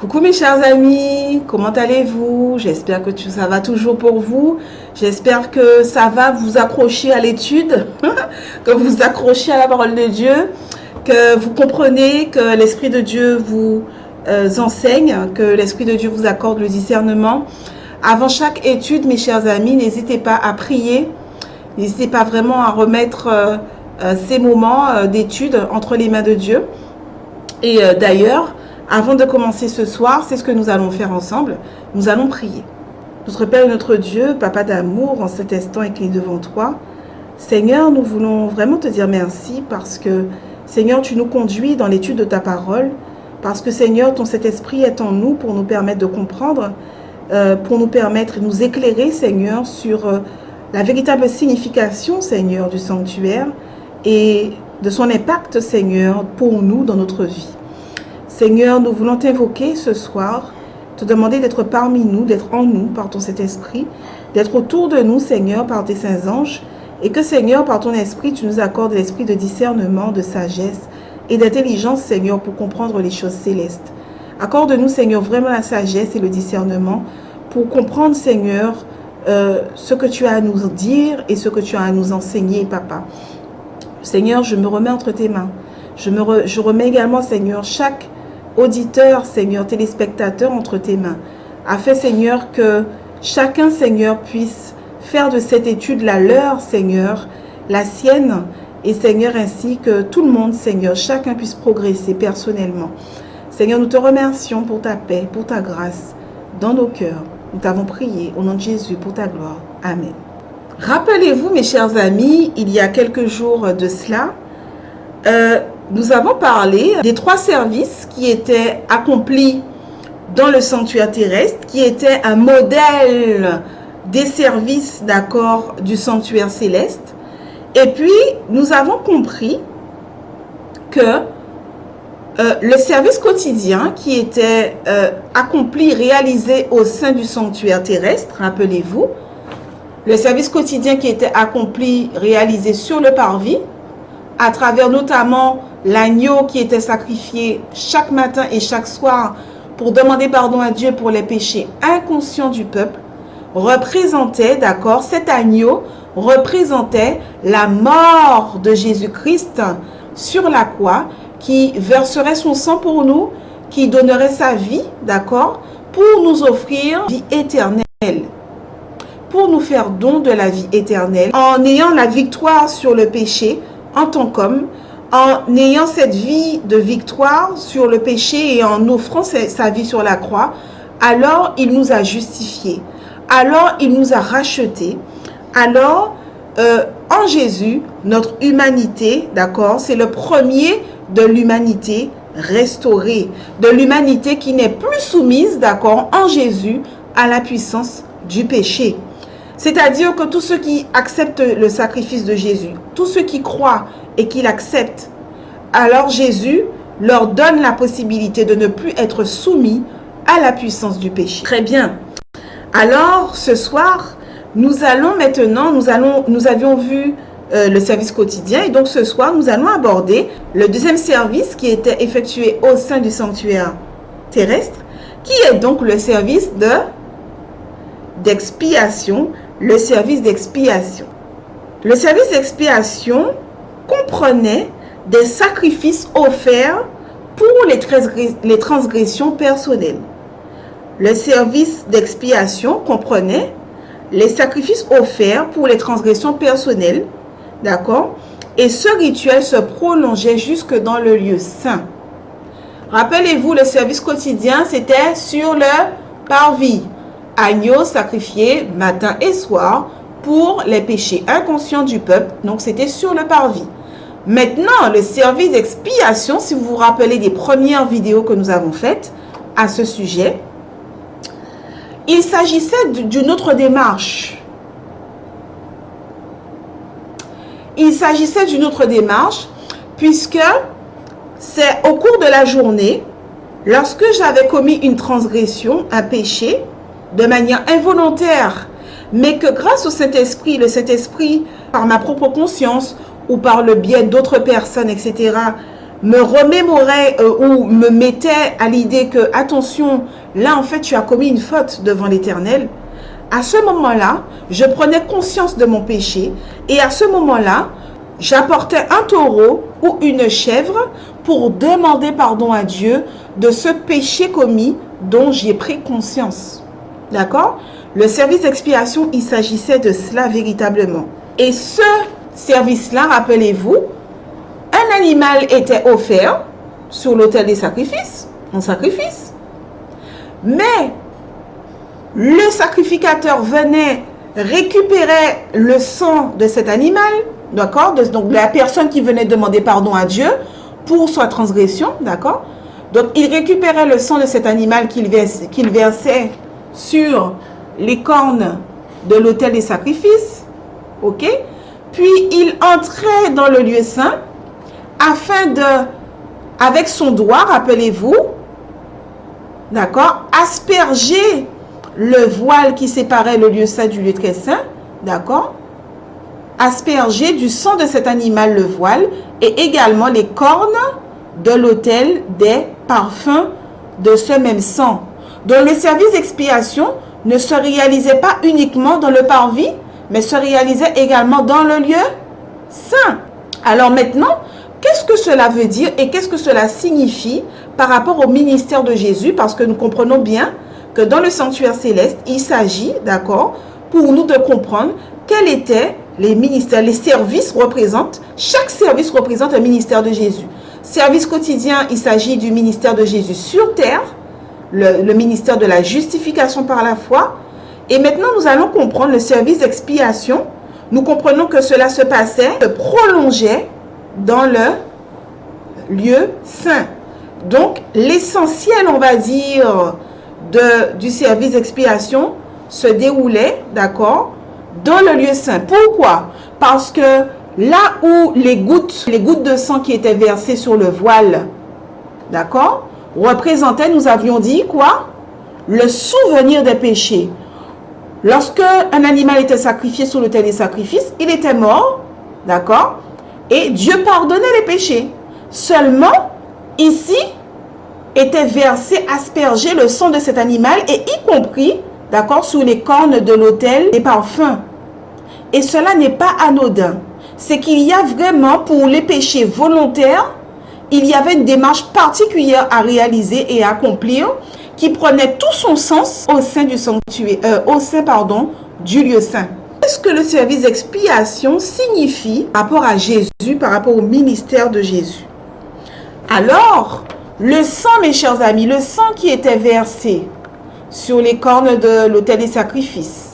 Coucou mes chers amis, comment allez-vous? J'espère que ça va toujours pour vous. J'espère que ça va vous accrocher à l'étude, que vous vous accrochez à la parole de Dieu, que vous comprenez que l'Esprit de Dieu vous enseigne, que l'Esprit de Dieu vous accorde le discernement. Avant chaque étude, mes chers amis, n'hésitez pas à prier, n'hésitez pas vraiment à remettre ces moments d'étude entre les mains de Dieu. Et d'ailleurs, avant de commencer ce soir, c'est ce que nous allons faire ensemble. Nous allons prier. Notre Père et notre Dieu, Papa d'amour, en cet instant écrit devant toi, Seigneur, nous voulons vraiment te dire merci parce que, Seigneur, tu nous conduis dans l'étude de ta parole, parce que, Seigneur, ton Saint-Esprit est en nous pour nous permettre de comprendre, pour nous permettre de nous éclairer, Seigneur, sur la véritable signification, Seigneur, du sanctuaire et de son impact, Seigneur, pour nous dans notre vie. Seigneur, nous voulons t'invoquer ce soir, te demander d'être parmi nous, d'être en nous par ton Saint-Esprit, d'être autour de nous, Seigneur, par tes saints anges, et que, Seigneur, par ton esprit, tu nous accordes l'esprit de discernement, de sagesse et d'intelligence, Seigneur, pour comprendre les choses célestes. Accorde-nous, Seigneur, vraiment la sagesse et le discernement pour comprendre, Seigneur, ce que tu as à nous dire et ce que tu as à nous enseigner, Papa. Seigneur, je me remets entre tes mains. Je remets également, Seigneur, chaque auditeur, Seigneur, téléspectateur entre tes mains, afin, Seigneur, que chacun, Seigneur, puisse faire de cette étude la leur, Seigneur, la sienne, et Seigneur, ainsi que tout le monde, Seigneur, chacun puisse progresser personnellement. Seigneur, nous te remercions pour ta paix, pour ta grâce dans nos cœurs. Nous t'avons prié au nom de Jésus pour ta gloire. Amen. Rappelez-vous, mes chers amis, il y a quelques jours de cela, nous avons parlé des 3 services qui étaient accomplis dans le sanctuaire terrestre, qui étaient un modèle des services, d'accord, du sanctuaire céleste. Et puis, nous avons compris que le service quotidien qui était accompli, réalisé au sein du sanctuaire terrestre, rappelez-vous, le service quotidien qui était accompli, réalisé sur le parvis, à travers notamment l'agneau qui était sacrifié chaque matin et chaque soir pour demander pardon à Dieu pour les péchés inconscients du peuple, représentait, d'accord, cet agneau représentait la mort de Jésus-Christ sur la croix, qui verserait son sang pour nous, qui donnerait sa vie, d'accord, pour nous offrir vie éternelle, pour nous faire don de la vie éternelle, en ayant la victoire sur le péché en tant qu'homme, en ayant cette vie de victoire sur le péché et en offrant sa vie sur la croix, alors il nous a justifiés, alors il nous a rachetés, alors en Jésus, notre humanité, d'accord, c'est le premier de l'humanité restaurée, de l'humanité qui n'est plus soumise, d'accord, en Jésus à la puissance du péché. C'est-à-dire que tous ceux qui acceptent le sacrifice de Jésus, tous ceux qui croient et qui l'acceptent, alors Jésus leur donne la possibilité de ne plus être soumis à la puissance du péché. Très bien. Alors, ce soir, nous allons maintenant, nous avions vu le service quotidien, et donc ce soir, nous allons aborder le deuxième service qui était effectué au sein du sanctuaire terrestre, qui est donc le service d'expiation. Le service d'expiation. Le service d'expiation comprenait des sacrifices offerts pour les transgressions personnelles. Le service d'expiation comprenait les sacrifices offerts pour les transgressions personnelles, d'accord? Et ce rituel se prolongeait jusque dans le lieu saint. Rappelez-vous, le service quotidien, c'était sur le parvis. Agneau sacrifié matin et soir pour les péchés inconscients du peuple. Donc, c'était sur le parvis. Maintenant, le service d'expiation, si vous vous rappelez des premières vidéos que nous avons faites à ce sujet, il s'agissait d'une autre démarche. Il s'agissait d'une autre démarche puisque c'est au cours de la journée, lorsque j'avais commis une transgression, un péché, de manière involontaire, mais que grâce au Saint-Esprit, le Saint-Esprit, par ma propre conscience ou par le biais d'autres personnes, etc., me remémorait ou me mettait à l'idée que, attention, là en fait tu as commis une faute devant l'Éternel, à ce moment-là, je prenais conscience de mon péché et à ce moment-là, j'apportais un taureau ou une chèvre pour demander pardon à Dieu de ce péché commis dont j'ai pris conscience. D'accord? Le service d'expiation, il s'agissait de cela véritablement. Et ce service-là, rappelez-vous, un animal était offert sur l'autel des sacrifices, en sacrifice. Mais le sacrificateur venait récupérer le sang de cet animal, d'accord? Donc la personne qui venait demander pardon à Dieu pour sa transgression, d'accord? Donc il récupérait le sang de cet animal qu'il versait sur les cornes de l'autel des sacrifices, ok? Puis il entrait dans le lieu saint afin de, avec son doigt, rappelez-vous, d'accord, asperger le voile qui séparait le lieu saint du lieu très saint, d'accord, asperger du sang de cet animal le voile et également les cornes de l'autel des parfums de ce même sang. Donc le service d'expiation ne se réalisait pas uniquement dans le parvis, mais se réalisait également dans le lieu saint. Alors maintenant, qu'est-ce que cela veut dire et qu'est-ce que cela signifie par rapport au ministère de Jésus? Parce que nous comprenons bien que dans le sanctuaire céleste, il s'agit, d'accord, pour nous de comprendre quels étaient les ministères, les services représentent, chaque service représente un ministère de Jésus. Service quotidien, il s'agit du ministère de Jésus sur terre, le ministère de la justification par la foi. Et maintenant, nous allons comprendre le service d'expiation. Nous comprenons que cela se passait, se prolongeait dans le lieu saint. Donc, l'essentiel, on va dire, du service d'expiation se déroulait, d'accord, dans le lieu saint. Pourquoi? Parce que là où les gouttes de sang qui étaient versées sur le voile, d'accord, représentaient, nous avions dit quoi? Le souvenir des péchés. Lorsque un animal était sacrifié sur l'autel des sacrifices, il était mort, d'accord, et Dieu pardonnait les péchés. Seulement, ici, était versé, aspergé le sang de cet animal, et y compris, d'accord, sur les cornes de l'autel des parfums. Et cela n'est pas anodin. C'est qu'il y a vraiment, pour les péchés volontaires, il y avait une démarche particulière à réaliser et à accomplir qui prenait tout son sens au sein du sanctuaire, du lieu saint. Qu'est-ce que le service d'expiation signifie par rapport à Jésus, par rapport au ministère de Jésus? Alors, le sang, mes chers amis, le sang qui était versé sur les cornes de l'autel des sacrifices,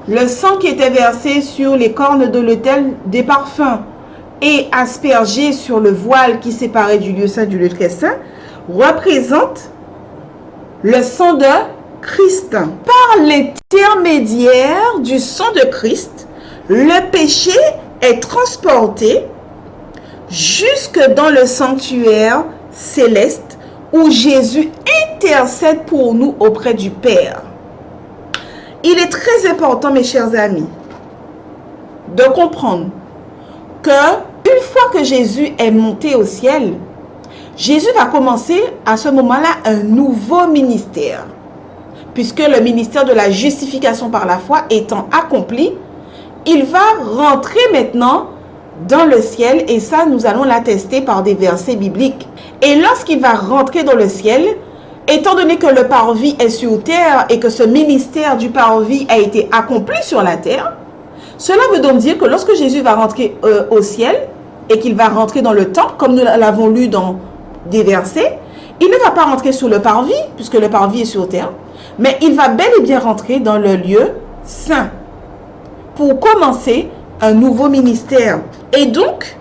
le sang qui était versé sur les cornes de l'autel des parfums et aspergé sur le voile qui séparait du lieu saint du lieu très saint, représente le sang de Christ. Par l'intermédiaire du sang de Christ, le péché est transporté jusque dans le sanctuaire céleste où Jésus intercède pour nous auprès du Père. Il est très important, mes chers amis, de comprendre que une fois que Jésus est monté au ciel, Jésus va commencer à ce moment-là un nouveau ministère. Puisque le ministère de la justification par la foi étant accompli, il va rentrer maintenant dans le ciel et ça, nous allons l'attester par des versets bibliques. Et lorsqu'il va rentrer dans le ciel, étant donné que le parvis est sur terre et que ce ministère du parvis a été accompli sur la terre, cela veut donc dire que lorsque Jésus va rentrer au ciel et qu'il va rentrer dans le temple, comme nous l'avons lu dans des versets, il ne va pas rentrer sur le parvis, puisque le parvis est sur terre, mais il va bel et bien rentrer dans le lieu saint pour commencer un nouveau ministère. Et donc,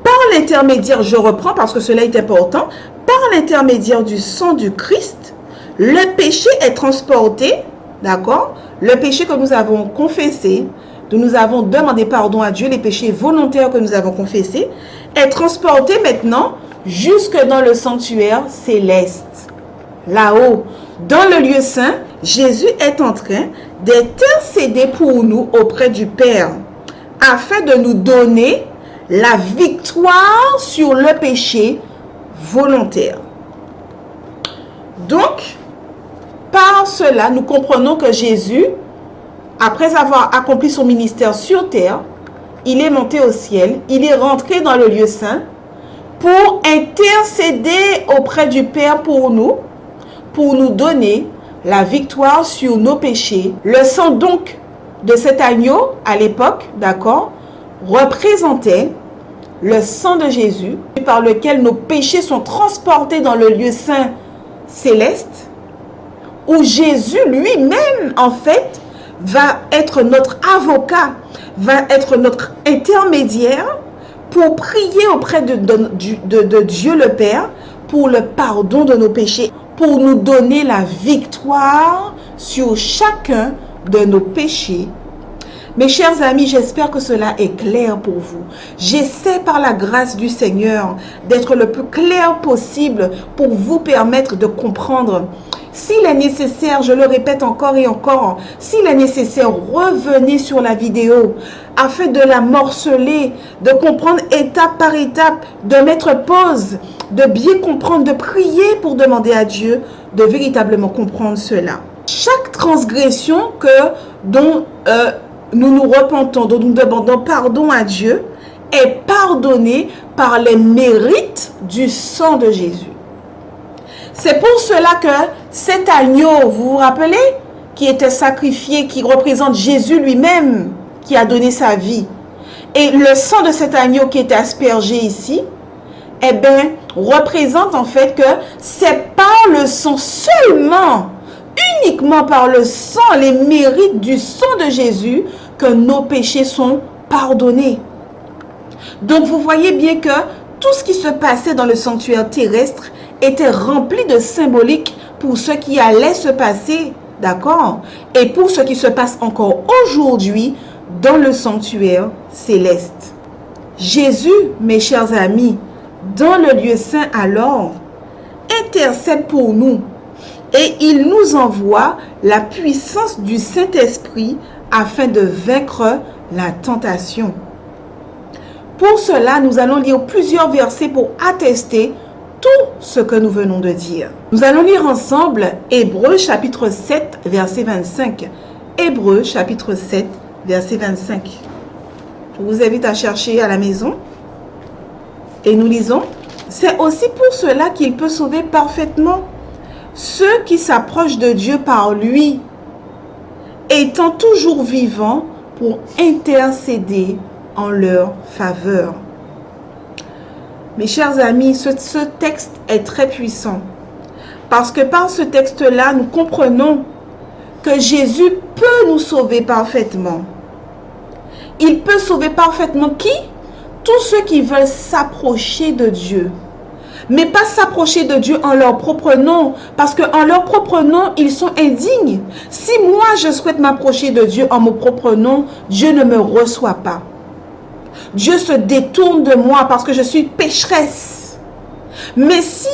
par l'intermédiaire, je reprends parce que cela est important, par l'intermédiaire du sang du Christ, le péché est transporté, d'accord? Le péché que nous avons confessé, dont nous avons demandé pardon à Dieu, les péchés volontaires que nous avons confessés, est transporté maintenant jusque dans le sanctuaire céleste. Là-haut, dans le lieu saint, Jésus est en train d'intercéder pour nous auprès du Père, afin de nous donner la victoire sur le péché volontaire. Donc, par cela, nous comprenons que Jésus, après avoir accompli son ministère sur terre, il est monté au ciel, il est rentré dans le lieu saint pour intercéder auprès du Père pour nous donner la victoire sur nos péchés. Le sang donc de cet agneau, à l'époque, d'accord, représentait le sang de Jésus, par lequel nos péchés sont transportés dans le lieu saint céleste, où Jésus lui-même, en fait, va être notre avocat, va être notre intermédiaire pour prier auprès de Dieu le Père pour le pardon de nos péchés, pour nous donner la victoire sur chacun de nos péchés. Mes chers amis, j'espère que cela est clair pour vous. J'essaie par la grâce du Seigneur d'être le plus clair possible pour vous permettre de comprendre. S'il est nécessaire, je le répète encore et encore, s'il est nécessaire, revenez sur la vidéo afin de la morceler, de comprendre étape par étape, de mettre pause, de bien comprendre, de prier pour demander à Dieu de véritablement comprendre cela. Chaque transgression dont nous nous repentons, dont nous demandons pardon à Dieu, est pardonnée par les mérites du sang de Jésus. C'est pour cela que cet agneau, vous vous rappelez, qui était sacrifié, qui représente Jésus lui-même, qui a donné sa vie. Et le sang de cet agneau qui est aspergé ici, eh bien, représente en fait que c'est par le sang seulement, uniquement par le sang, les mérites du sang de Jésus, que nos péchés sont pardonnés. Donc, vous voyez bien que tout ce qui se passait dans le sanctuaire terrestre était rempli de symbolique pour ce qui allait se passer, d'accord? Et pour ce qui se passe encore aujourd'hui dans le sanctuaire céleste. Jésus, mes chers amis, dans le lieu saint alors, intercède pour nous et il nous envoie la puissance du Saint-Esprit afin de vaincre la tentation. Pour cela, nous allons lire plusieurs versets pour attester tout ce que nous venons de dire. Nous allons lire ensemble Hébreux chapitre 7, verset 25. Hébreux chapitre 7, verset 25. Je vous invite à chercher à la maison. Et nous lisons. C'est aussi pour cela qu'il peut sauver parfaitement ceux qui s'approchent de Dieu par lui, étant toujours vivants pour intercéder en leur faveur. Mes chers amis, ce texte est très puissant. Parce que par ce texte-là, nous comprenons que Jésus peut nous sauver parfaitement. Il peut sauver parfaitement qui? Tous ceux qui veulent s'approcher de Dieu. Mais pas s'approcher de Dieu en leur propre nom. Parce qu'en leur propre nom, ils sont indignes. Si moi, je souhaite m'approcher de Dieu en mon propre nom, Dieu ne me reçoit pas. Dieu se détourne de moi parce que je suis pécheresse. Mais si,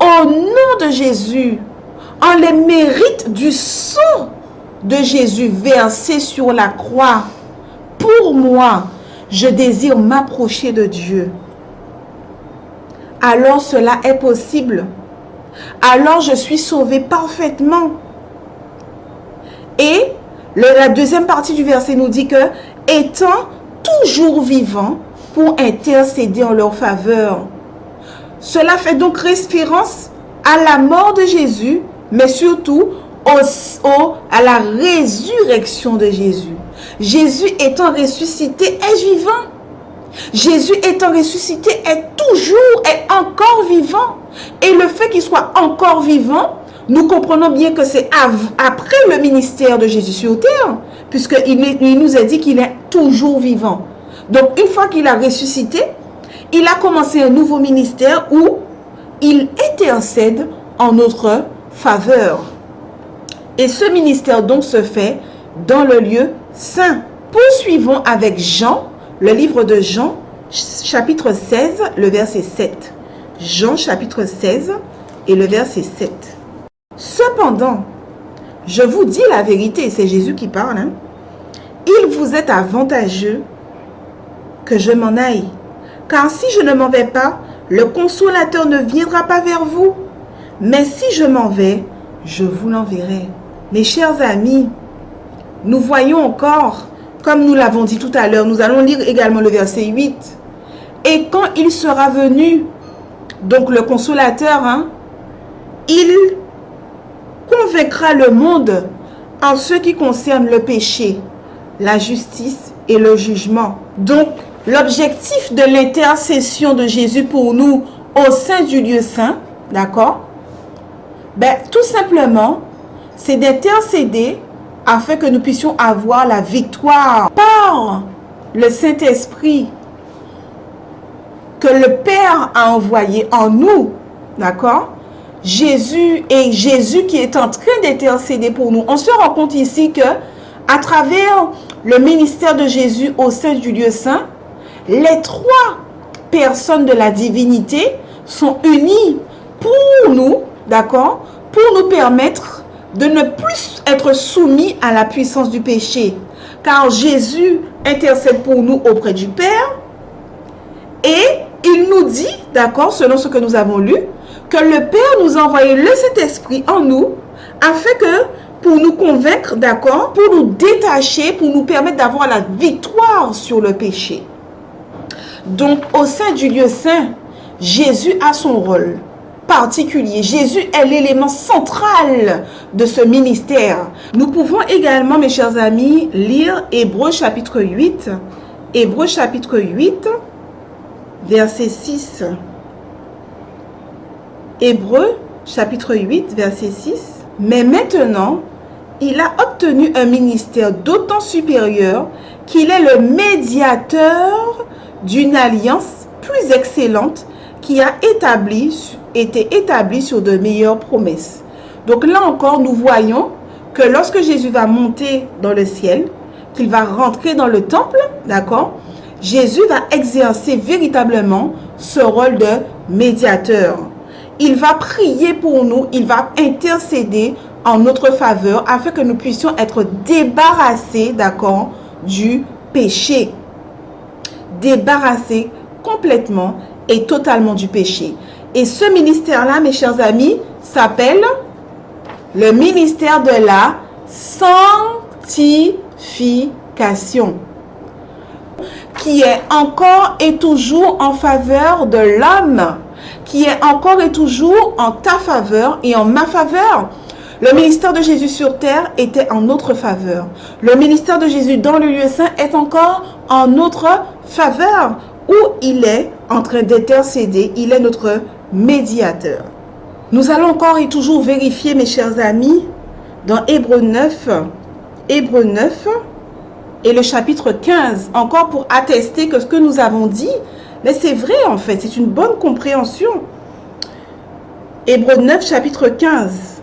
au nom de Jésus, en les mérites du sang de Jésus versé sur la croix, pour moi, je désire m'approcher de Dieu, alors cela est possible. Alors je suis sauvé parfaitement. Et la deuxième partie du verset nous dit que, étant toujours vivants pour intercéder en leur faveur. Cela fait donc référence à la mort de Jésus, mais surtout à la résurrection de Jésus. Jésus étant ressuscité est vivant. Jésus étant ressuscité est encore vivant. Et le fait qu'il soit encore vivant, nous comprenons bien que c'est après le ministère de Jésus sur terre, puisqu'il nous a dit qu'il est toujours vivant. Donc, une fois qu'il a ressuscité, il a commencé un nouveau ministère où il intercède en notre faveur. Et ce ministère donc se fait dans le lieu saint. Poursuivons avec Jean, le livre de Jean, chapitre 16, le verset 7. Jean, chapitre 16 et le verset 7. Cependant, je vous dis la vérité, c'est Jésus qui parle, hein. Il vous est avantageux que je m'en aille, car si je ne m'en vais pas, le consolateur ne viendra pas vers vous. Mais si je m'en vais, je vous l'enverrai. Mes chers amis, nous voyons encore, comme nous l'avons dit tout à l'heure, nous allons lire également le verset 8. Et quand il sera venu, donc le consolateur, il convaincra le monde en ce qui concerne le péché, la justice et le jugement. Donc, l'objectif de l'intercession de Jésus pour nous au sein du lieu saint, d'accord? Tout simplement, c'est d'intercéder afin que nous puissions avoir la victoire par le Saint-Esprit que le Père a envoyé en nous, d'accord? Jésus et Jésus qui est en train d'intercéder pour nous. On se rend compte ici que à travers le ministère de Jésus au sein du lieu saint, les trois personnes de la divinité sont unies pour nous, d'accord, pour nous permettre de ne plus être soumis à la puissance du péché. Car Jésus intercède pour nous auprès du Père et il nous dit, d'accord, selon ce que nous avons lu, que le Père nous a envoyé le Saint-Esprit en nous afin que, pour nous convaincre, d'accord, pour nous détacher, pour nous permettre d'avoir la victoire sur le péché. Donc, au sein du lieu saint, Jésus a son rôle particulier. Jésus est l'élément central de ce ministère. Nous pouvons également, mes chers amis, lire Hébreux chapitre 8. Hébreux chapitre 8, verset 6. Hébreux chapitre 8, verset 6. Mais maintenant, il a obtenu un ministère d'autant supérieur qu'il est le médiateur d'une alliance plus excellente qui a été établie sur de meilleures promesses. Donc là encore, nous voyons que lorsque Jésus va monter dans le ciel, qu'il va rentrer dans le temple, d'accord, Jésus va exercer véritablement ce rôle de médiateur. Il va prier pour nous, il va intercéder en notre faveur afin que nous puissions être débarrassés, d'accord, du péché. Débarrassés complètement et totalement du péché. Et ce ministère-là, mes chers amis, s'appelle le ministère de la sanctification, qui est encore et toujours en faveur de l'homme, qui est encore et toujours en ta faveur et en ma faveur. Le ministère de Jésus sur terre était en notre faveur. Le ministère de Jésus dans le lieu saint est encore en notre faveur, où il est en train d'intercéder, il est notre médiateur. Nous allons encore et toujours vérifier, mes chers amis, dans Hébreux 9 et le chapitre 15, encore pour attester que ce que nous avons dit, mais c'est vrai en fait, c'est une bonne compréhension. Hébreux 9, chapitre 15.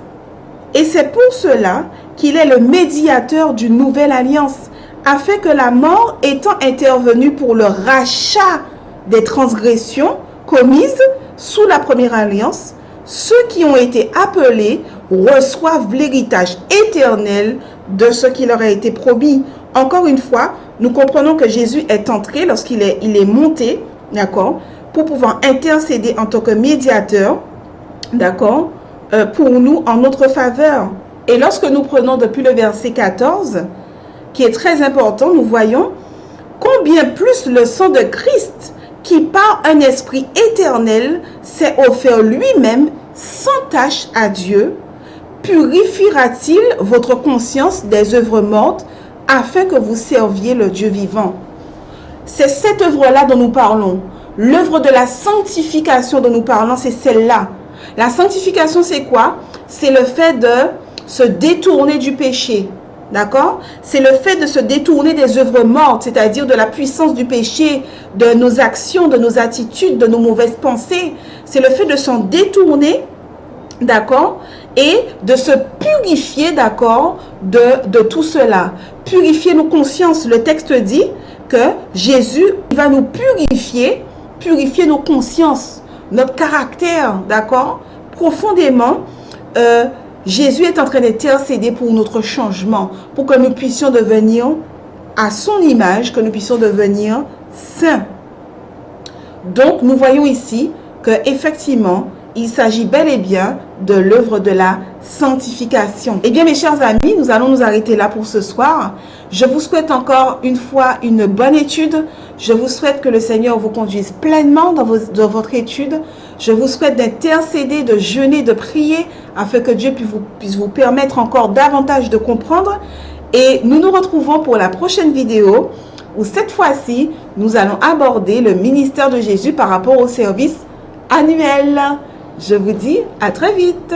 Et c'est pour cela qu'il est le médiateur d'une nouvelle alliance, afin que la mort étant intervenue pour le rachat des transgressions commises sous la première alliance, ceux qui ont été appelés reçoivent l'héritage éternel de ce qui leur a été promis. Encore une fois, nous comprenons que Jésus est entré lorsqu'il est monté, d'accord, pour pouvoir intercéder en tant que médiateur, d'accord, pour nous en notre faveur. Et lorsque nous prenons depuis le verset 14, qui est très important, nous voyons combien plus le sang de Christ, qui par un esprit éternel s'est offert lui-même sans tache à Dieu, purifiera-t-il votre conscience des œuvres mortes afin que vous serviez le Dieu vivant. C'est cette œuvre-là dont nous parlons. L'œuvre de la sanctification dont nous parlons, c'est celle-là. La sanctification, c'est quoi? C'est le fait de se détourner du péché. D'accord? C'est le fait de se détourner des œuvres mortes, c'est-à-dire de la puissance du péché, de nos actions, de nos attitudes, de nos mauvaises pensées. C'est le fait de s'en détourner, d'accord? Et de se purifier, d'accord, de tout cela. Purifier nos consciences. Le texte dit que Jésus va nous purifier nos consciences, notre caractère, d'accord? Profondément, Jésus est en train d'intercéder pour notre changement, pour que nous puissions devenir à son image, que nous puissions devenir saints. Donc, nous voyons ici que effectivement, il s'agit bel et bien de l'œuvre de la sanctification. Eh bien, mes chers amis, nous allons nous arrêter là pour ce soir. Je vous souhaite encore une fois une bonne étude. Je vous souhaite que le Seigneur vous conduise pleinement dans votre étude. Je vous souhaite d'intercéder, de jeûner, de prier, afin que Dieu puisse vous permettre encore davantage de comprendre. Et nous nous retrouvons pour la prochaine vidéo, où cette fois-ci, nous allons aborder le ministère de Jésus par rapport au service annuel. Je vous dis à très vite.